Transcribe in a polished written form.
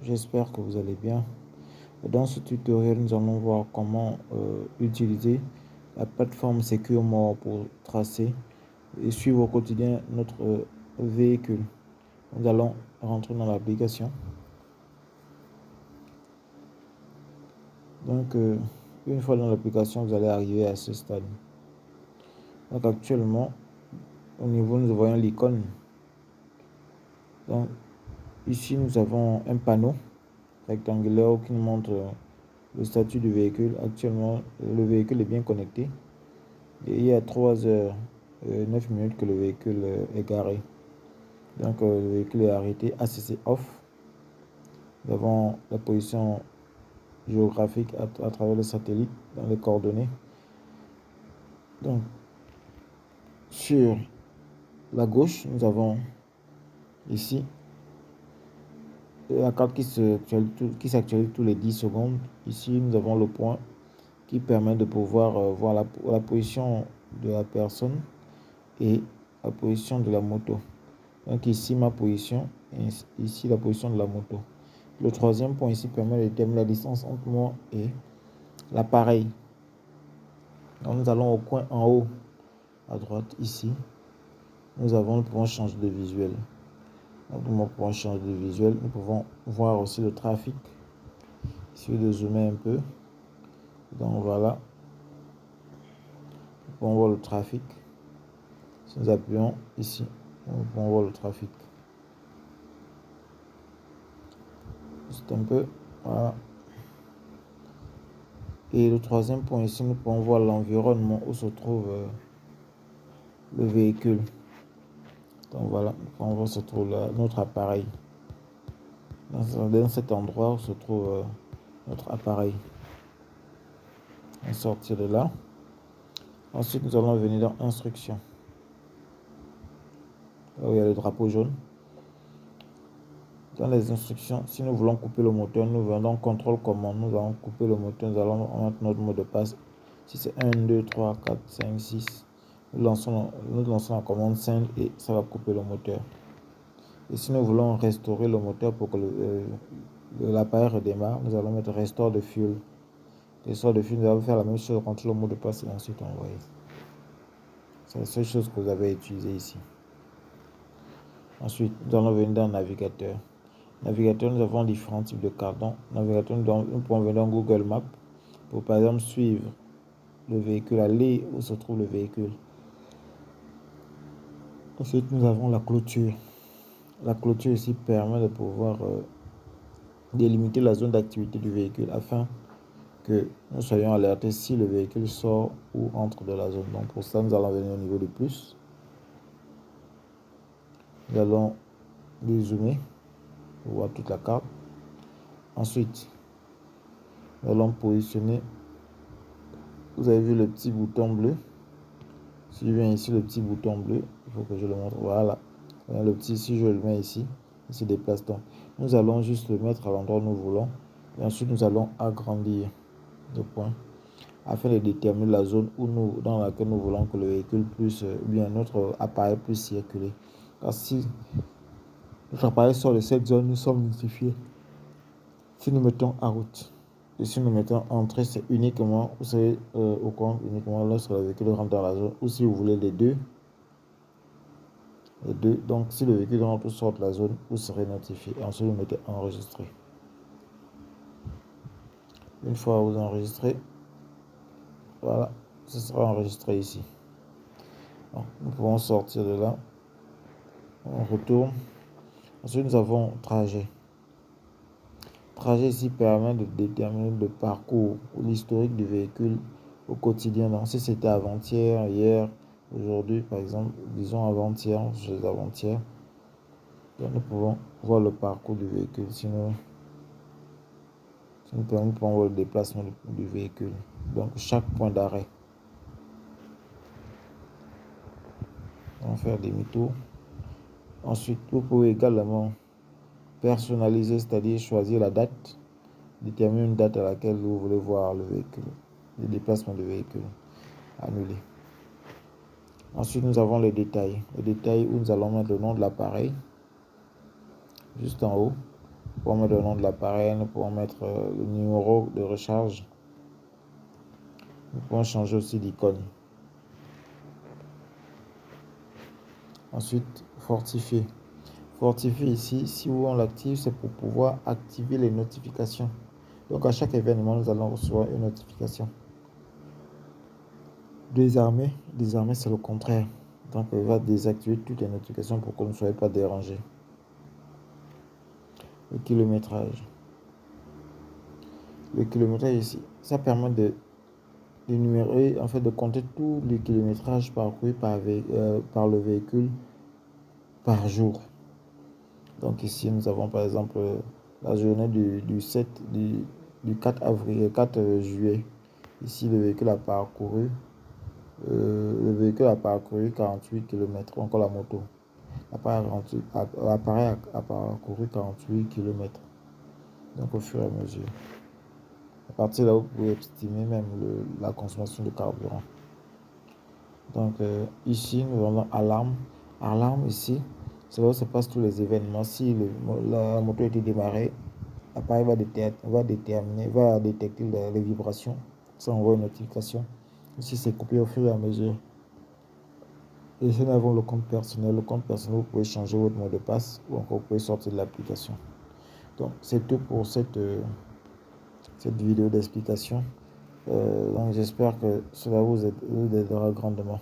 j'espère que vous allez bien. Dans ce tutoriel, nous allons voir comment utiliser la plateforme SecureMore pour tracer et suivre au quotidien notre véhicule. Nous allons rentrer dans l'application. Donc, une fois dans l'application, vous allez arriver à ce stade. Donc, actuellement, au niveau, nous voyons l'icône. Donc, ici, nous avons un panneau rectangulaire qui nous montre le statut du véhicule. Actuellement, le véhicule est bien connecté. Et il y a 3h09 que le véhicule est garé. Donc, le véhicule est arrêté, ACC off. Nous avons la position géographique à travers le satellite dans les coordonnées. Donc, sur la gauche, nous avons ici la carte qui s'actualise tous les 10 secondes. Ici, nous avons le point qui permet de pouvoir voir la position de la personne et la position de la moto. Donc ici, ma position et ici, la position de la moto. Le troisième point ici permet de déterminer la distance entre moi et l'appareil. Donc nous allons au coin en haut à droite ici. Nous pouvons changer de visuel. Donc nous pouvons changer de visuel. Nous pouvons voir aussi le trafic. Ici, de zoomer un peu. Donc voilà. Nous pouvons voir le trafic. Si nous appuyons ici, nous pouvons voir le trafic. Juste un peu. Voilà. Et le troisième point ici, nous pouvons voir l'environnement où se trouve le véhicule. Donc voilà, nous pouvons voir où se trouve notre appareil. Dans cet endroit où se trouve notre appareil. On va sortir de là. Ensuite, nous allons venir dans Instructions. Là où il y a le drapeau jaune. Dans les instructions, si nous voulons couper le moteur, nous venons dans Contrôle Commande. Nous allons couper le moteur, nous allons mettre notre mot de passe. Si c'est 1, 2, 3, 4, 5, 6, nous lançons la commande 5 et ça va couper le moteur. Et si nous voulons restaurer le moteur pour que l'appareil redémarre, nous allons mettre Restore de Fuel. Restore de Fuel, nous allons faire la même chose, rentrer le mot de passe et ensuite envoyer. C'est la seule chose que vous avez utilisée ici. Ensuite, nous allons venir dans Navigateur. Navigateur, nous avons différents types de cartes. Dans Navigateur, nous pouvons venir dans Google Maps pour par exemple suivre le véhicule, aller où se trouve le véhicule. Ensuite, nous avons la clôture. La clôture ici permet de pouvoir délimiter la zone d'activité du véhicule afin que nous soyons alertés si le véhicule sort ou entre de la zone. Donc pour ça, nous allons venir au niveau du plus. Nous allons dézoomer pour voir toute la carte. Ensuite, nous allons positionner. Vous avez vu le petit bouton bleu. Si je viens ici, le petit bouton bleu, il faut que je le montre. Voilà. Le petit, si je le mets ici, il se déplace. Donc, nous allons juste le mettre à l'endroit où nous voulons. Et ensuite, nous allons agrandir le point afin de déterminer la zone dans laquelle nous voulons que le véhicule puisse, bien notre appareil puisse circuler. Car si notre appareil sort de cette zone, nous sommes notifiés. Si nous mettons en route et si nous mettons entrée, c'est uniquement, vous savez, au compte uniquement lorsque le véhicule rentre dans la zone ou si vous voulez les deux. Donc, si le véhicule rentre ou sort de la zone, vous serez notifié. Et ensuite, vous mettez enregistrer. Une fois vous enregistrez, voilà, ce sera enregistré ici. Donc, nous pouvons sortir de là. On retourne. Ensuite, nous avons trajet. Trajet ici permet de déterminer le parcours ou l'historique du véhicule au quotidien. Donc, si c'était avant-hier, hier, aujourd'hui, par exemple, disons avant-hier, avant-hier. Donc, nous pouvons voir le parcours du véhicule. Sinon, nous pouvons voir le déplacement du véhicule. Donc, chaque point d'arrêt. On va faire demi-tour. Ensuite, vous pouvez également personnaliser, c'est-à-dire choisir la date, déterminer une date à laquelle vous voulez voir le véhicule, le déplacement du véhicule annulé. Ensuite, nous avons les détails. Les détails où nous allons mettre le nom de l'appareil, juste en haut. Nous pouvons mettre le nom de l'appareil, nous pouvons mettre le numéro de recharge. Nous pouvons changer aussi d'icône. Ensuite, fortifier. Fortifier ici, si on l'active, c'est pour pouvoir activer les notifications. Donc à chaque événement, nous allons recevoir une notification. Désarmer, c'est le contraire. Donc il va désactiver toutes les notifications pour que vous ne soyez pas dérangés. Le kilométrage. Le kilométrage ici, ça permet de numérer, en fait de compter tous les kilométrages parcourus par le véhicule par jour. Donc ici nous avons par exemple la journée du 4 avril, 4 juillet. Ici le véhicule a parcouru 48 km, encore la moto. L'appareil a parcouru 48 km. Donc au fur et à mesure. À partir de là, vous pouvez estimer même la consommation de carburant. Donc ici, nous avons alarme. Alarme ici, c'est là où se passent tous les événements. Si la moto a été démarrée, l'appareil va détecter les vibrations. Ça envoie une notification. Ici, c'est coupé au fur et à mesure. Et ici, nous avons le compte personnel. Le compte personnel, vous pouvez changer votre mot de passe ou encore vous pouvez sortir de l'application. Donc, c'est tout pour cette vidéo d'explication. Donc, j'espère que cela vous aidera grandement.